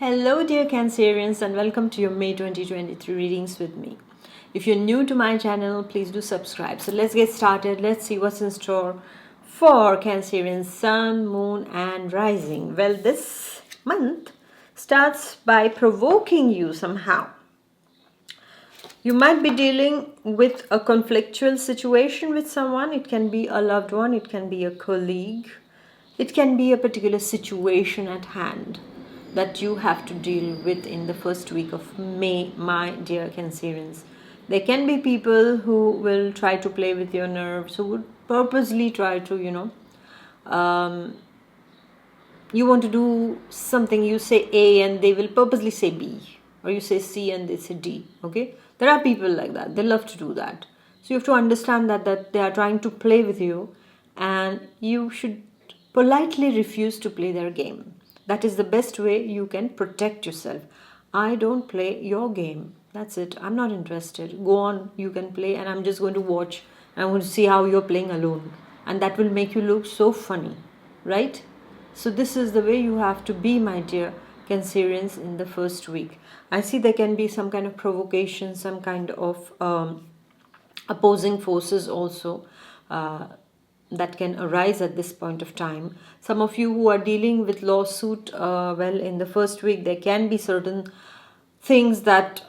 Hello, dear Cancerians, and welcome to your May 2023 readings with me. If you're new to my channel, please do subscribe. So let's get started. Let's see what's in store for Cancerian Sun, Moon, and Rising. Well, this month starts by provoking you somehow. You might be dealing with a conflictual situation with someone. It can be a loved one, it can be a colleague, it can be a particular situation at hand that you have to deal with in the first week of May, my dear Cancerians. There can be people who will try to play with your nerves, who would purposely try to, you want to do something, you say A and they will purposely say B, or you say C and they say D. Okay, there are people like that. They love to do that. So you have to understand that they are trying to play with you, and you should politely refuse to play their game. That is the best way you can protect yourself. I don't play your game. That's it. I'm not interested. Go on, you can play, and I'm just going to watch. I'm going to see how you're playing alone, and that will make you look so funny, right? So this is the way you have to be, my dear Cancerians, in the first week. I see there can be some kind of provocation, some kind of opposing forces also that can arise at this point of time. Some of you who are dealing with lawsuit, well, in the first week, there can be certain things that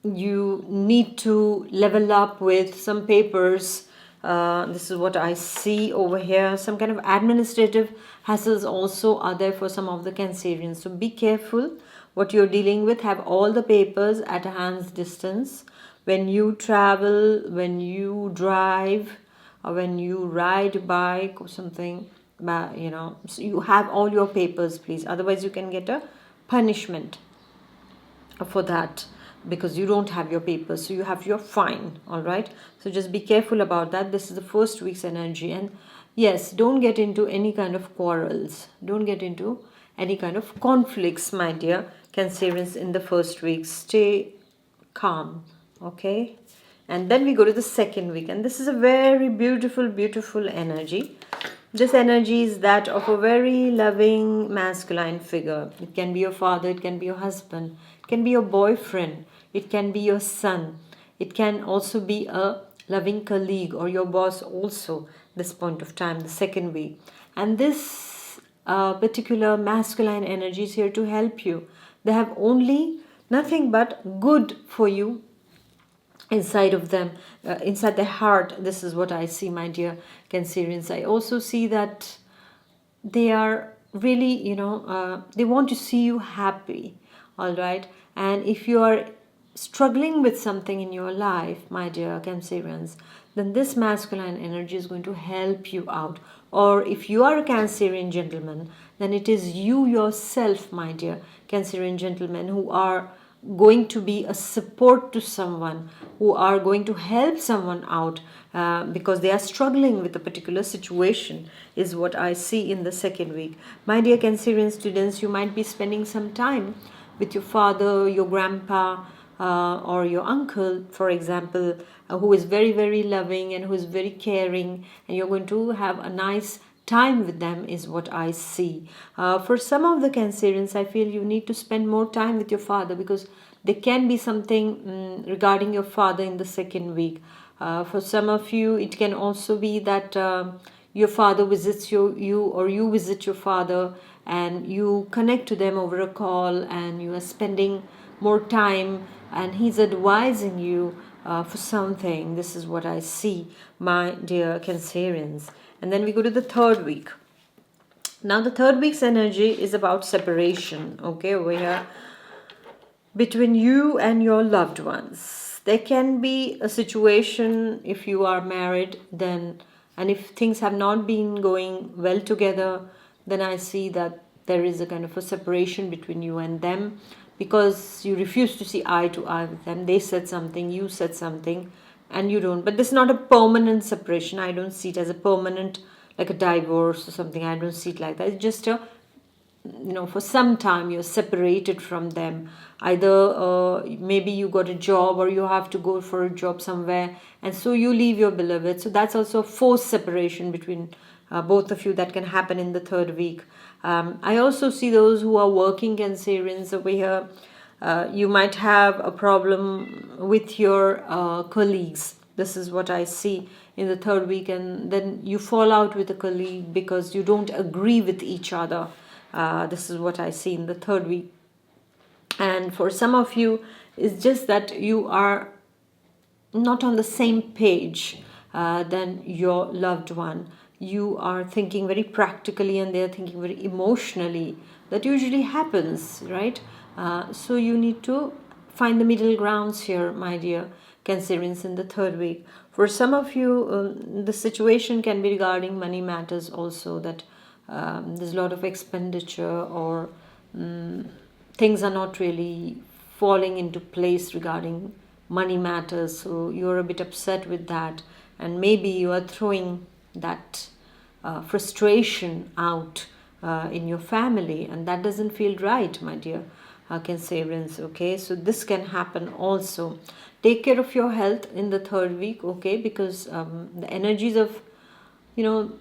you need to level up with, some papers. This is what I see over here. Some kind of administrative hassles also are there for some of the Cancerians. So be careful what you're dealing with. Have all the papers at a hand's distance. When you travel, when you drive, or when you ride a bike or something, so you have all your papers, please. Otherwise, you can get a punishment for that, because you don't have your papers, so you have your fine. All right, so just be careful about that. This is the first week's energy, and yes, don't get into any kind of quarrels, don't get into any kind of conflicts, my dear Cancerians, in the first week. Stay calm, okay? And then we go to the second week, and this is a very beautiful energy. This energy is that of a very loving masculine figure. It can be your father, it can be your husband, it can be your boyfriend, it can be your son, it can also be a loving colleague or your boss also, this point of time, the second week. And this particular masculine energy is here to help you. They have only nothing but good for you inside of them, inside their heart. This is what I see, my dear Cancerians. I also see that they are really, they want to see you happy, all right? And if you are struggling with something in your life, my dear Cancerians, then this masculine energy is going to help you out. Or if you are a Cancerian gentleman, then it is you yourself, my dear Cancerian gentlemen, who are going to be a support to someone, who are going to help someone out because they are struggling with a particular situation, is what I see in the second week. My dear Cancerian students, you might be spending some time with your father, your grandpa, or your uncle, for example, who is very loving and who is very caring, and you're going to have a nice time with them, is what I see. For some of the Cancerians, I feel you need to spend more time with your father, because there can be something regarding your father in the second week. For some of you, it can also be that your father visits you, or you visit your father, and you connect to them over a call, and you are spending more time, and he's advising you for something. This is what I see, my dear Cancerians. And then we go to the third week. Now the third week's energy is about separation, okay, over here, between you and your loved ones. There can be a situation, if you are married, then, and if things have not been going well together, then I see that there is a kind of a separation between you and them, because you refuse to see eye to eye with them. They said something, you said something, and you don't. But this is not a permanent separation. I don't see it as a permanent, like a divorce or something. I don't see it like that. It's just a, for some time you're separated from them. Either maybe you got a job, or you have to go for a job somewhere, and so you leave your beloved. So that's also a forced separation between both of you, that can happen in the third week. I also see those who are working Cancerians over here. You might have a problem with your colleagues. This is what I see in the third week, and then you fall out with a colleague because you don't agree with each other. This is what I see in the third week. And for some of you, it's just that you are not on the same page than your loved one. You are thinking very practically and they are thinking very emotionally. That usually happens, right? So you need to find the middle grounds here, my dear Cancerians, in the third week. For some of you, the situation can be regarding money matters also, that there's a lot of expenditure, or things are not really falling into place regarding money matters, so you're a bit upset with that, and maybe you are throwing that frustration out in your family, and that doesn't feel right, my dear Cancerians. Okay, so this can happen also. Take care of your health in the third week, okay, because the energies of, you know,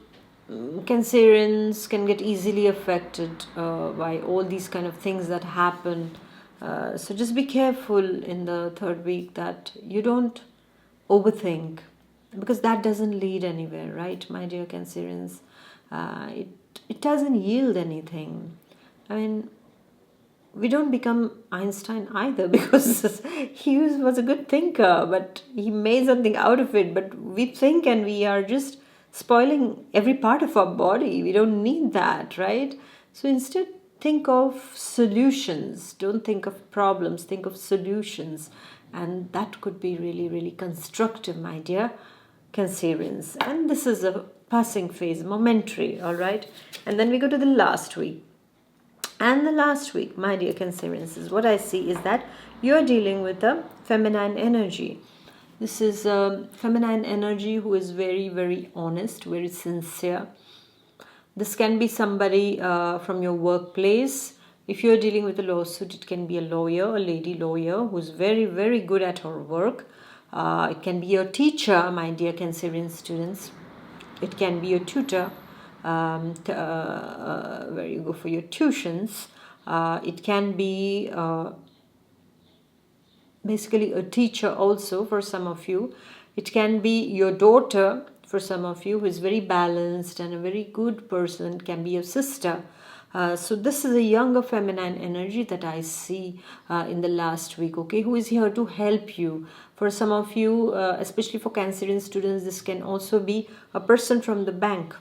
Cancerians can get easily affected by all these kind of things that happen. So just be careful in the third week that you don't overthink, because that doesn't lead anywhere, right, my dear Cancerians? It doesn't yield anything. I mean, we don't become Einstein either, because he was a good thinker, but he made something out of it. But we think and we are just spoiling every part of our body. We don't need that, right? So instead, think of solutions. Don't think of problems, think of solutions. And that could be really, really constructive, my dear Cancerians. And this is a passing phase, momentary, all right? And then we go to the last week. And the last week, my dear Cancerians, is what I see is that you're dealing with a feminine energy. This is a feminine energy who is very, very honest, very sincere. This can be somebody from your workplace. If you're dealing with a lawsuit, it can be a lawyer, a lady lawyer who's very, very good at her work. It can be your teacher, my dear Cancerian students. It can be your tutor, where you go for your tuitions. It can be basically a teacher also for some of you. It can be your daughter for some of you, who is very balanced and a very good person. It can be your sister. So this is a younger feminine energy that I see in the last week, okay, who is here to help you. For some of you, especially for Cancerian students, this can also be a person from the bank.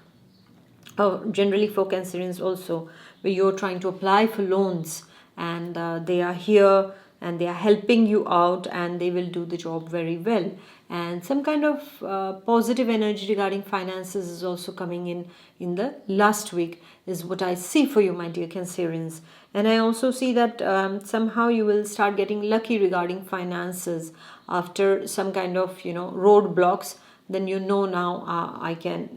Generally for Cancerians also, where you're trying to apply for loans, and they are here and they are helping you out, and they will do the job very well. And some kind of positive energy regarding finances is also coming in the last week, is what I see for you, my dear Cancerians. And I also see that somehow you will start getting lucky regarding finances after some kind of, roadblocks. Then now I can,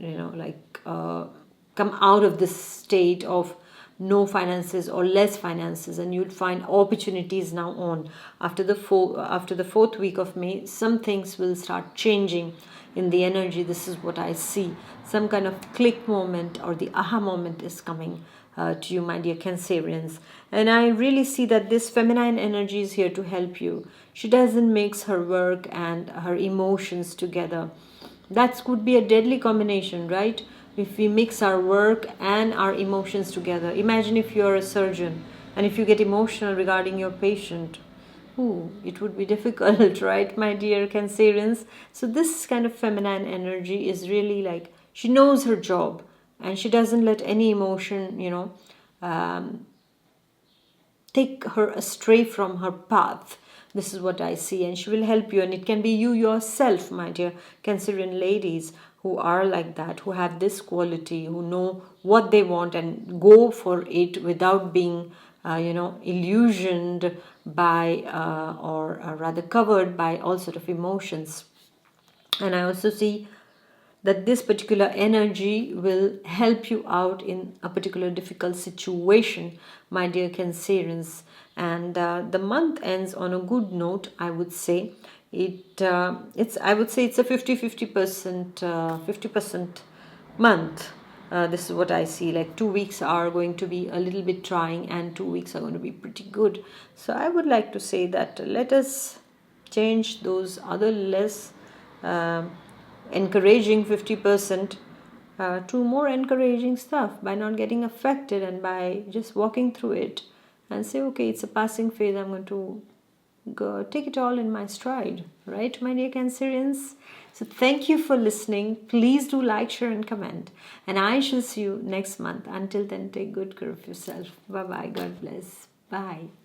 come out of this state of no finances or less finances, and you'd find opportunities now on. After the fourth week of May, some things will start changing in the energy. This is what I see. Some kind of click moment or the aha moment is coming to you, my dear Cancerians. And I really see that this feminine energy is here to help you. She doesn't mix her work and her emotions together. That could be a deadly combination, right? If we mix our work and our emotions together. Imagine if you're a surgeon and if you get emotional regarding your patient. It would be difficult, right, my dear Cancerians? So this kind of feminine energy is really like, she knows her job and she doesn't let any emotion, take her astray from her path. This is what I see, and she will help you. And it can be you yourself, my dear Cancerian ladies, who are like that, who have this quality, who know what they want and go for it without being, illusioned by or rather covered by all sort of emotions. And I also see that this particular energy will help you out in a particular difficult situation, my dear Cancerians. And the month ends on a good note, I would say. It's a 50% month. This is what I see, like 2 weeks are going to be a little bit trying and 2 weeks are going to be pretty good. So I would like to say that let us change those other less encouraging 50% to more encouraging stuff by not getting affected and by just walking through it and say, okay, it's a passing phase, I'm going to go take it all in my stride, right, my dear Cancerians? So thank you for listening. Please do like, share, and comment. And I shall see you next month. Until then, take good care of yourself. Bye bye. God bless. Bye.